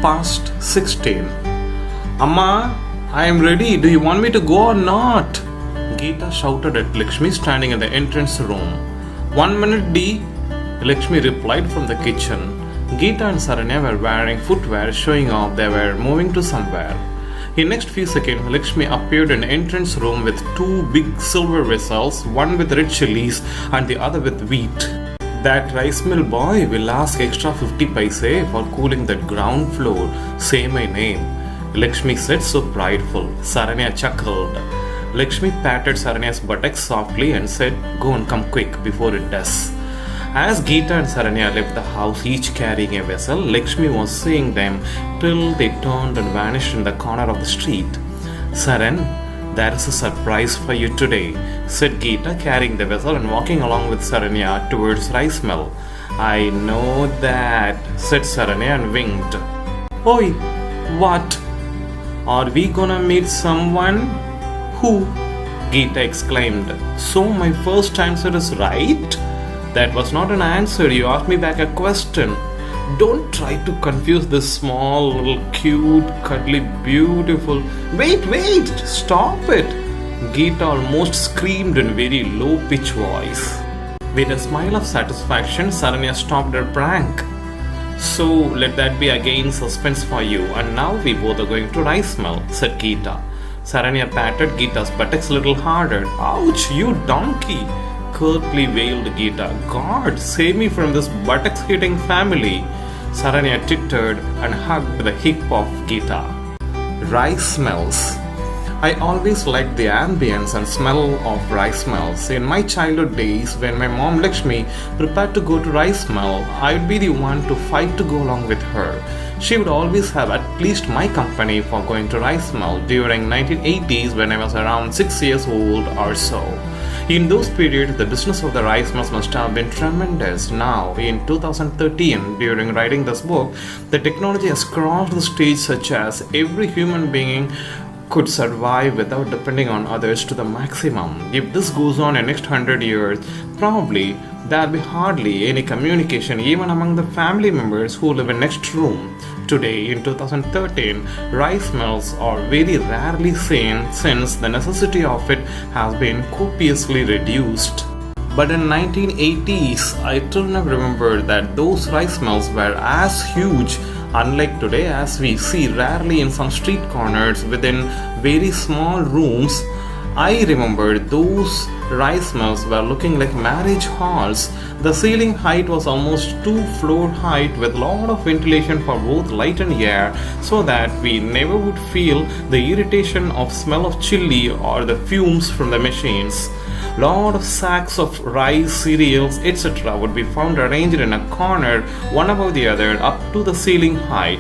Past 16. Amma, I am ready. Do you want me to go or not? Geeta shouted at Lakshmi standing in the entrance room. 1 minute, D. Lakshmi replied from the kitchen. Geeta and Saranya were wearing footwear showing off they were moving to somewhere. In next few seconds, Lakshmi appeared in the entrance room with 2 big silver vessels, one with red chilies and the other with wheat. That rice mill boy will ask extra 50 paise for cooling that ground floor. Say my name. Lakshmi said so prideful. Saranya chuckled. Lakshmi patted Saranya's buttocks softly and said, "Go and come quick before it does." As Geeta and Saranya left the house, each carrying a vessel, Lakshmi was seeing them till they turned and vanished in the corner of the street. "Saran, there is a surprise for you today," said Geeta, carrying the vessel and walking along with Saranya towards rice mill. "I know that," said Saranya and winked. "Oi, what? Are we gonna meet someone?" "Who?" Geeta exclaimed. "So my first answer is right?" "That was not an answer. You asked me back a question. Don't try to confuse this small, little, cute, cuddly, beautiful..." Wait, stop it!" Geeta almost screamed in very low-pitched voice. With a smile of satisfaction, Saranya stopped her prank. "So, let that be again suspense for you, and now we both are going to rice mill," said Geeta. Saranya patted Geeta's buttocks a little harder. "Ouch, you donkey!" curtly wailed Geeta. "God, save me from this buttocks-hitting family." Saranya tittered and hugged the hip of Geeta. Rice mills. I always liked the ambience and smell of rice mills. In my childhood days, when my mom Lakshmi prepared to go to rice mill, I would be the one to fight to go along with her. She would always have at least my company for going to rice mill during 1980s when I was around 6 years old or so. In those periods, the business of the rice mills must have been tremendous. Now, in 2013, during writing this book, the technology has crossed the stage such as every human being could survive without depending on others to the maximum. If this goes on in next 100 years, probably there'll be hardly any communication even among the family members who live in next room. Today, in 2013, rice mills are very rarely seen since the necessity of it has been copiously reduced. But in 1980s, I still never remember that those rice mills were as huge, unlike today, as we see rarely in some street corners within very small rooms. I remember those rice mills were looking like marriage halls. The ceiling height was almost 2-floor height with lot of ventilation for both light and air, so that we never would feel the irritation of smell of chili or the fumes from the machines. Lot of sacks of rice, cereals, etc. would be found arranged in a corner, one above the other, up to the ceiling height.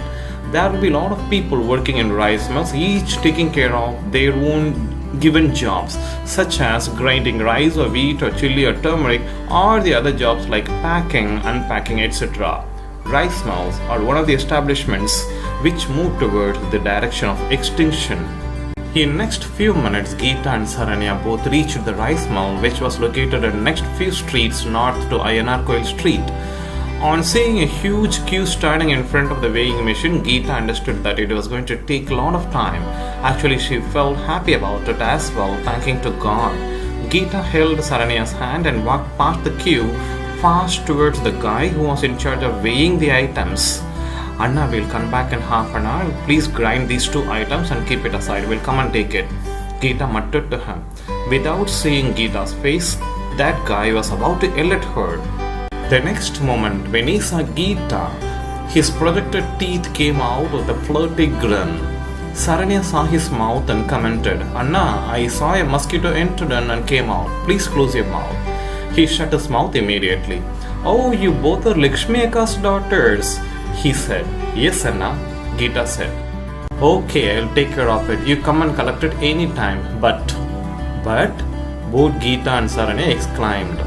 There would be a lot of people working in rice mills, each taking care of their own given jobs, such as grinding rice or wheat or chili or turmeric, or the other jobs like packing, unpacking, etc. Rice mills are one of the establishments which move towards the direction of extinction. In next few minutes, Geeta and Saranya both reached the rice mill, which was located in next few streets north to INR Coil Street. On seeing a huge queue standing in front of the weighing machine, Geeta understood that it was going to take a lot of time. Actually, she felt happy about it as well, thanking to God. Geeta held Saranya's hand and walked past the queue, fast towards the guy who was in charge of weighing the items. "Anna, we'll come back in half an hour. Please grind these 2 items and keep it aside. We'll come and take it," Geeta muttered to him. Without seeing Geeta's face, that guy was about to yell at her. The next moment, when he saw Geeta, his projected teeth came out with a flirty grin. Saranya saw his mouth and commented, "Anna, I saw a mosquito entered in and came out. Please close your mouth." He shut his mouth immediately. "Oh, you both are Lakshmi Akka's daughters," he said. "Yes, Anna," Geeta said. "Okay, I'll take care of it. You come and collect it any time. But, both Geeta and Saranya exclaimed.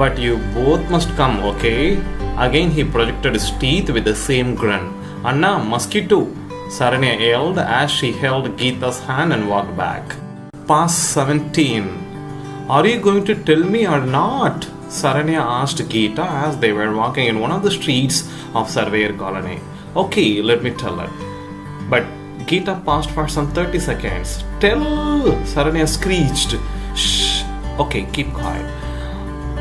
"But you both must come, okay?" Again he projected his teeth with the same grin. "Anna, mosquito," Saranya yelled as she held Geeta's hand and walked back. Past 17. "Are you going to tell me or not?" Saranya asked Geeta as they were walking in one of the streets of Surveyor Colony. Okay, let me tell it. But Geeta paused for some 30 seconds. Tell! Saranya screeched. Shh. Okay, keep quiet.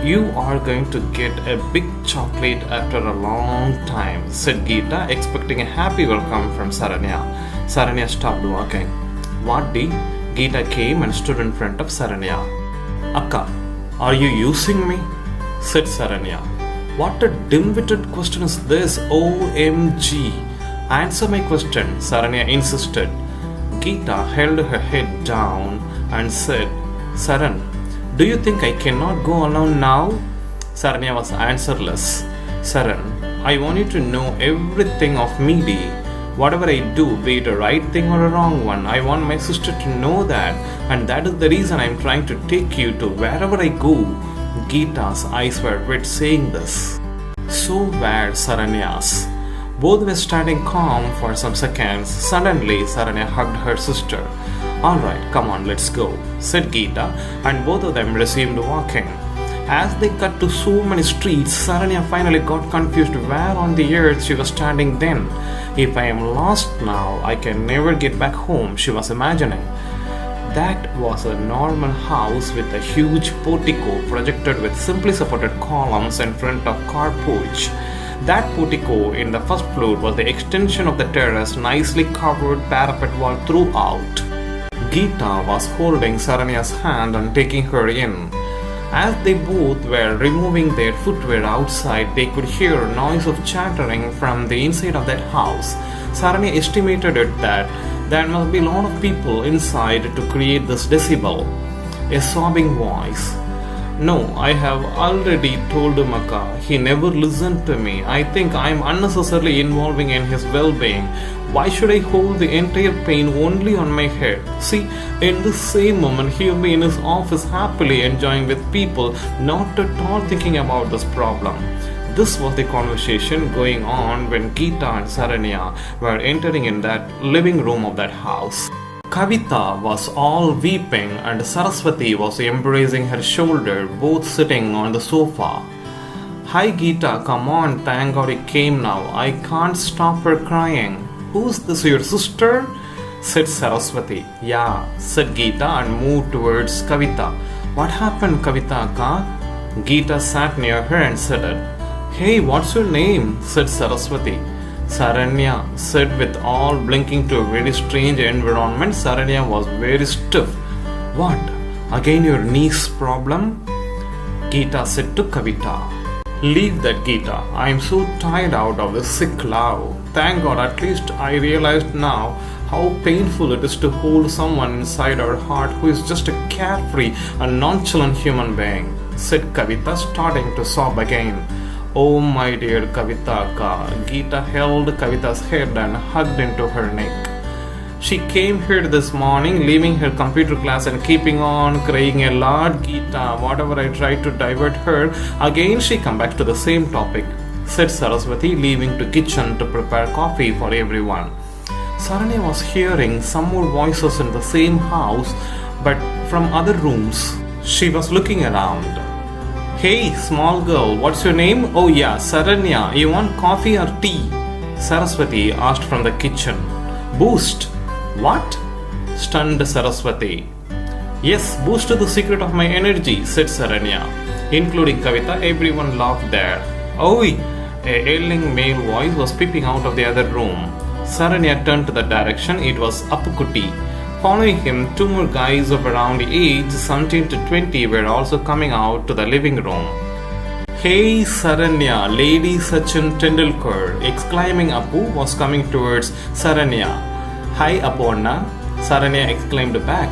You are going to get a big chocolate after a long time, said Geeta, expecting a happy welcome from Saranya. Saranya stopped walking. What did? Geeta came and stood in front of Saranya. Akka, are you using me? Said Saranya. What a dim-witted question is this? OMG. Answer my question, Saranya insisted. Geeta held her head down and said, Saran, do you think I cannot go alone now? Saranya was answerless. Saran, I want you to know everything of me. Whatever I do, be it a right thing or a wrong one, I want my sister to know that, and that is the reason I am trying to take you to wherever I go. Geeta's eyes were wet saying this. So were Saranya's. Both were standing calm for some seconds. Suddenly, Saranya hugged her sister. Alright, come on, let's go, said Geeta, and both of them resumed walking. As they cut to so many streets, Saranya finally got confused where on the earth she was standing then. If I am lost now, I can never get back home, she was imagining. That was a normal house with a huge portico projected with simply supported columns in front of car porch. That portico in the first floor was the extension of the terrace, nicely covered parapet wall throughout. Geeta was holding Saranya's hand and taking her in. As they both were removing their footwear outside, they could hear a noise of chattering from the inside of that house. Saranya estimated it that there must be a lot of people inside to create this decibel. A sobbing voice. No, I have already told him, Akka. He never listened to me. I think I am unnecessarily involving in his well-being. Why should I hold the entire pain only on my head? See, in the same moment, he will be in his office happily enjoying with people, not at all thinking about this problem. This was the conversation going on when Geeta and Saranya were entering in that living room of that house. Kavita was all weeping and Saraswati was embracing her shoulder, both sitting on the sofa. Hi Geeta, come on, thank God you came now. I can't stop her crying. Who's this, your sister? Said Saraswati. Yeah, said Geeta and moved towards Kavita. What happened, Kavita Akka? Geeta sat near her and said it. Hey, what's your name? Said Saraswati. Saranya said with all blinking to a very strange environment. Saranya was very stiff. What? Again your niece problem? Geeta said to Kavita. Leave that, Geeta. I am so tired out of this sick love. Thank God at least I realized now how painful it is to hold someone inside our heart who is just a carefree and nonchalant human being, said Kavita, starting to sob again. Oh my dear Kavita Akka. Geeta held Kavita's head and hugged into her neck. She came here this morning, leaving her computer class and keeping on crying a lot. Geeta, whatever I tried to divert her, again she come back to the same topic, said Saraswati, leaving to kitchen to prepare coffee for everyone. Saranya was hearing some more voices in the same house, but from other rooms. She was looking around. Hey, small girl, what's your name? Oh yeah, Saranya, you want coffee or tea? Saraswati asked from the kitchen. Boost. What? Stunned Saraswati. Yes, boost is the secret of my energy, said Saranya. Including Kavita, everyone laughed there. Oi! A yelling male voice was peeping out of the other room. Saranya turned to the direction. It was Appukutti. Following him, two more guys of around age 17 to 20 were also coming out to the living room. Hey Saranya, Lady Sachin Tendulkar, exclaiming Appu was coming towards Saranya. Hi Apurna, Saranya exclaimed back.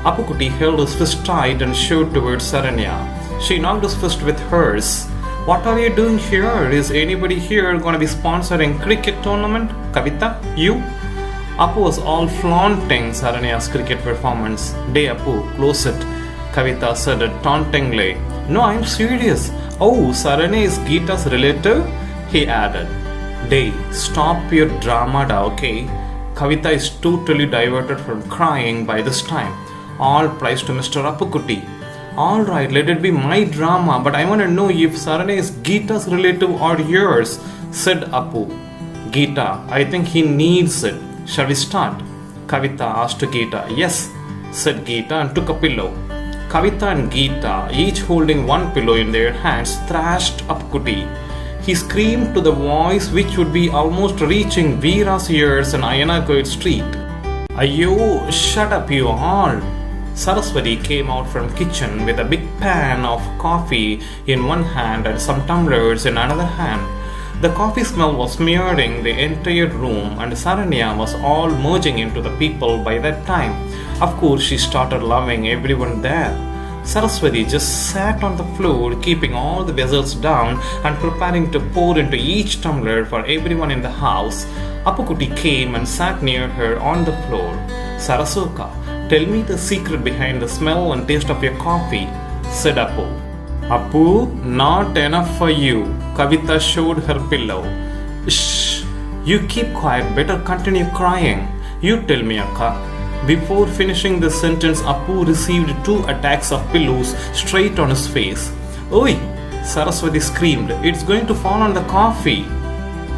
Appukutti held his fist tight and showed towards Saranya. She knocked his fist with hers. What are you doing here? Is anybody here going to be sponsoring cricket tournament? Kavita, you? Appu was all flaunting Saranya's cricket performance. Dey Appu, close it, Kavita said it tauntingly. No, I'm serious. Oh, Saranya is Geeta's relative? He added. Dey, stop your drama, okay? Kavita is totally diverted from crying by this time. All praise to Mr. Appukutti. Alright, let it be my drama, but I want to know if Saranya is Geeta's relative or yours, said Appu. Geeta, I think he needs it. Shall we start? Kavita asked Geeta. Yes, said Geeta and took a pillow. Kavita and Geeta, each holding one pillow in their hands, thrashed Appukutti. He screamed to the voice which would be almost reaching Veera's ears on Ayanagoid Street. Ayyo, shut up you all! Saraswati came out from kitchen with a big pan of coffee in one hand and some tumblers in another hand. The coffee smell was smearing the entire room and Saranya was all merging into the people by that time. Of course, she started loving everyone there. Saraswati just sat on the floor, keeping all the vessels down and preparing to pour into each tumbler for everyone in the house. Appukutti came and sat near her on the floor. Sarasoka, tell me the secret behind the smell and taste of your coffee, said Appu. Appu, not enough for you. Kavita showed her pillow. Shh, you keep quiet, better continue crying. You tell me, Akka. Before finishing the sentence, Appu received 2 attacks of pillows straight on his face. Oi! Saraswati screamed, it's going to fall on the coffee.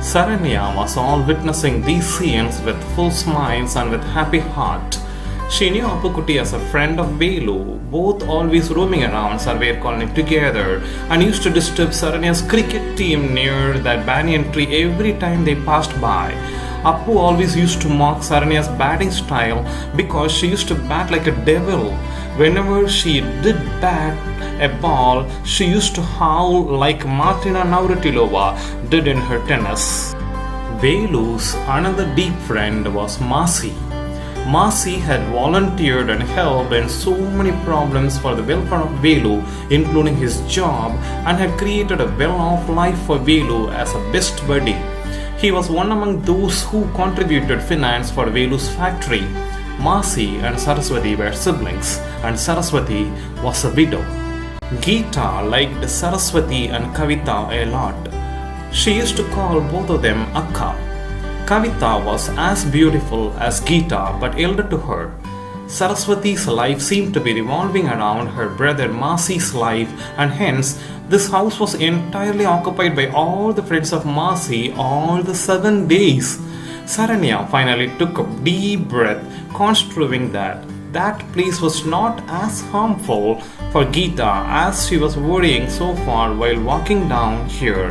Saranya was all witnessing these scenes with full smiles and with happy heart. She knew Appukutti as a friend of Velu, both always roaming around Surveyor Colony together and used to disturb Saranya's cricket team near that banyan tree every time they passed by. Appu always used to mock Saranya's batting style because she used to bat like a devil. Whenever she did bat a ball, she used to howl like Martina Navratilova did in her tennis. Velu's another deep friend was Masi. Masi had volunteered and helped in so many problems for the welfare of Velu, including his job, and had created a well-off life for Velu as a best buddy. He was one among those who contributed finance for Velu's factory. Masi and Saraswati were siblings, and Saraswati was a widow. Geeta liked Saraswati and Kavita a lot. She used to call both of them Akka. Kavita was as beautiful as Geeta but elder to her. Saraswati's life seemed to be revolving around her brother Masi's life, and hence this house was entirely occupied by all the friends of Masi all the 7 days. Saranya finally took a deep breath, construing that place was not as harmful for Geeta as she was worrying so far while walking down here.